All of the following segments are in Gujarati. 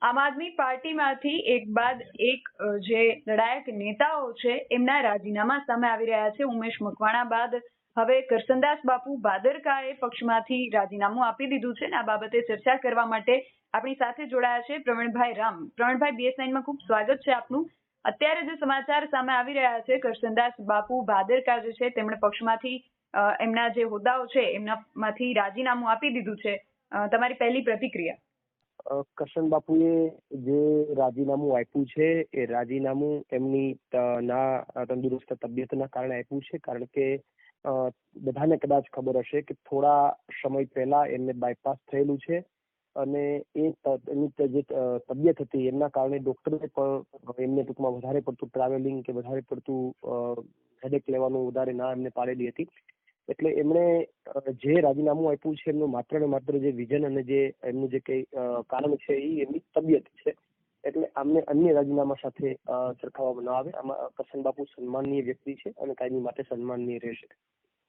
આમ આદમી પાર્ટીમાંથી એક બાદ એક જે લડાયક નેતાઓ છે એમના રાજીનામા સામે આવી રહ્યા છે। ઉમેશ મકવાણા બાદ હવે કરસનદાસ બાપુ ભાદરકાએ પક્ષમાંથી રાજીનામું આપી દીધું છે અને આ બાબતે ચર્ચા કરવા માટે આપણી સાથે જોડાયા છે પ્રવીણભાઈ રામ। પ્રવીણભાઈ, BS9માં ખૂબ સ્વાગત છે આપનું। અત્યારે જે સમાચાર સામે આવી રહ્યા છે, કરસનદાસ બાપુ ભાદરકા જે છે તેમણે પક્ષમાંથી એમના જે હોદ્દાઓ છે એમનામાંથી રાજીનામું આપી દીધું છે, તમારી પહેલી પ્રતિક્રિયા? કરશન બાપુએ જે રાજીનામું આપ્યું છે એ રાજીનામું એમની ના તંદુરસ્ત તબિયતના કારણે આપ્યું છે, કારણ કે બધાને કદાચ ખબર હશે કે થોડા સમય પહેલા એમને બાયપાસ થયેલું છે અને એમની જે તબિયત હતી એમના કારણે ડોક્ટરે પણ એમને ટૂંકમાં વધારે પડતું ટ્રાવેલિંગ કે વધારે પડતું હેડેક લેવાનું વધારે ના એમને પાડેલી હતી। એટલે એમણે જે રાજીનામું આપ્યું છે એમનું માત્ર ને માત્ર જે વિઝન અને જે એમનું જે કઈ કારણ છે એ એમની તબિયત છે। એટલે આમને અન્ય રાજીનામા સાથે સરખાવવામાં ન આવે। આમાં કરશન બાપુ સન્માનનીય વ્યક્તિ છે અને કાયમી માટે સન્માનનીય રહેશે।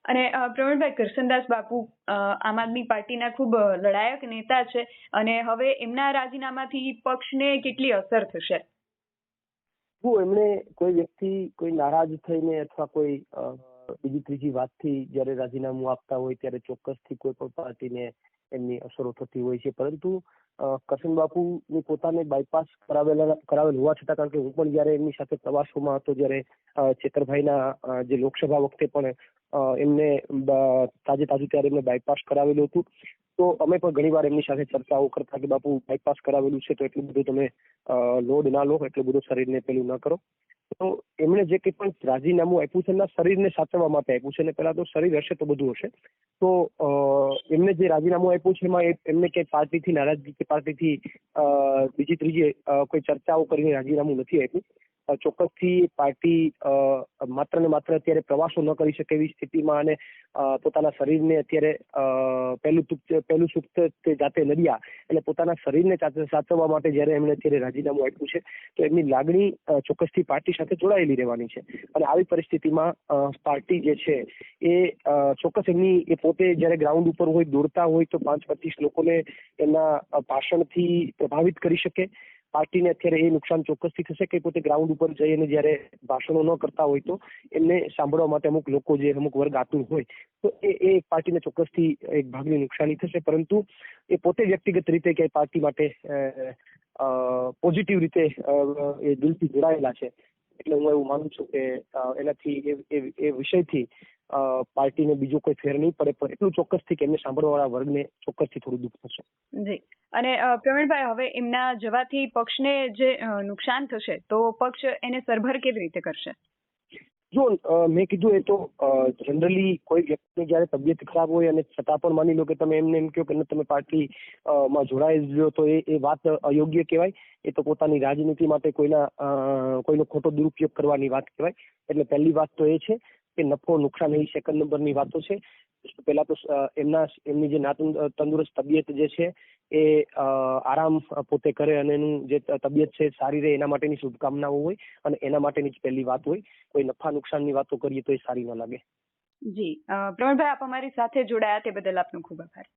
અને પ્રવીણભાઈ, કરસનદાસ બાપુ આમ આદમી પાર્ટીના ખૂબ લડાયક નેતા છે અને હવે એમના રાજીનામાથી પક્ષને કેટલી અસર થશે? એમણે કોઈ વ્યક્તિ કોઈ નારાજ થઈને અથવા કોઈ બીજી ત્રીજી વાતથી જયારે રાજીનામું આપતા હોય ત્યારે ચોક્કસથી કોઈ પણ પાર્ટીને એમની અસરો થતી હોય છે, પરંતુ કરશન બાપુની પોતાને બાયપાસ કરાવેલ હોવા છતાં, કારણ કે હું પણ જયારે એમની સાથે પ્રવાસોમાં હતો, જયારે ચેતરભાઈના જે લોકસભા વખતે પણ એમને તાજું ત્યારે એમને બાયપાસ કરાવેલું હતું, તો અમે પણ ઘણી વાર એમની સાથે ચર્ચાઓ કરતા કે બાપુ બાયપાસ કરાવેલું છે તો એટલું બધું તમે લોડ ના લો, એટલું બધું શરીરને પેલું ન કરો। તો એમણે જે કંઈ પણ રાજીનામું આપ્યું છે એમના શરીરને સાચવવા માટે આપ્યું છે, અને પેલા તો શરીર હશે તો બધું હશે। તો એમને જે રાજીનામું આપ્યું છે એમાં એમને કઈ પાર્ટીથી નારાજગી કે પાર્ટીથી બીજી ત્રીજી કોઈ ચર્ચાઓ કરીને રાજીનામું નથી આપ્યું। ચોક્કસથી પાર્ટી માત્ર ને માત્ર અત્યારે પ્રવાસો ન કરી શકે એવી સ્થિતિમાં અને પોતાના શરીરને અત્યારે પહેલું સુખ તે જાતે લડ્યા, એટલે પોતાના શરીરને સાચવવા માટે જયારે એમણે અત્યારે રાજીનામું આપ્યું છે તો એમની લાગણી ચોક્કસથી પાર્ટી સાથે જોડાયેલી રહેવાની છે। અને આવી પરિસ્થિતિમાં પાર્ટી જે છે એ ચોક્કસ એ પોતે જયારે ગ્રાઉન્ડ ઉપર હોય, દોડતા હોય તો 5-25 લોકોને એમના ભાષણથી પ્રભાવિત કરી શકે। પાર્ટીને અત્યારે એ નુકસાન ચોક્કસથી થશે કે પોતે ગ્રાઉન્ડ ઉપર જઈ અને જયારે ભાષણો ન કરતા હોય તો એમને સાંભળવા માટે અમુક લોકો, જે અમુક વર્ગ આતુર હોય, તો એ પાર્ટીને ચોક્કસથી એક ભાગની નુકસાની થશે। પરંતુ એ પોતે વ્યક્તિગત રીતે કે પાર્ટી માટે પોઝિટિવ રીતે એ દિલથી જોડાયેલા છે, એટલે હું એવું માનું છું કે એનાથી એ વિષયથી પાર્ટીને બીજો કોઈ ફેર નહીં પડે, પણ એટલું ચોક્કસથી કે એમને સાંભળવાવાળા વર્ગને ચોક્કસથી થોડું દુઃખ થશે। જી, અને પ્રવીણભાઈ, હવે એમના જવાથી પક્ષને જે નુકસાન થશે તો પક્ષ એને સરભર કેવી રીતે કરશે? જો મેં કીધું એ તો જનરલી કોઈ વ્યક્તિની જયારે તબિયત ખરાબ હોય અને છતાં પણ માની લો કે તમે એમને એમ કહો કે તમે પાર્ટીમાં જોડાઈ લો તો એ વાત અયોગ્ય કહેવાય। એ તો પોતાની રાજનીતિ માટે કોઈનો ખોટો દુરુપયોગ કરવાની વાત કહેવાય। એટલે પહેલી વાત તો એ છે કે નફો નુકસાન એ સેકન્ડ નંબરની વાતો છે। પહેલા તો એમની જે તંદુરસ્ત તબિયત જે છે એ આરામ પોતે કરે અને એનું જે તબિયત છે સારી રહે એના માટેની શુભકામનાઓ હોય અને એના માટેની જ પહેલી વાત હોય। કોઈ નફા નુકસાનની વાતો કરીએ તો એ સારી ન લાગે। જી પ્રવીણભાઈ, આપ અમારી સાથે જોડાયા તે બદલ આપનો ખૂબ આભાર।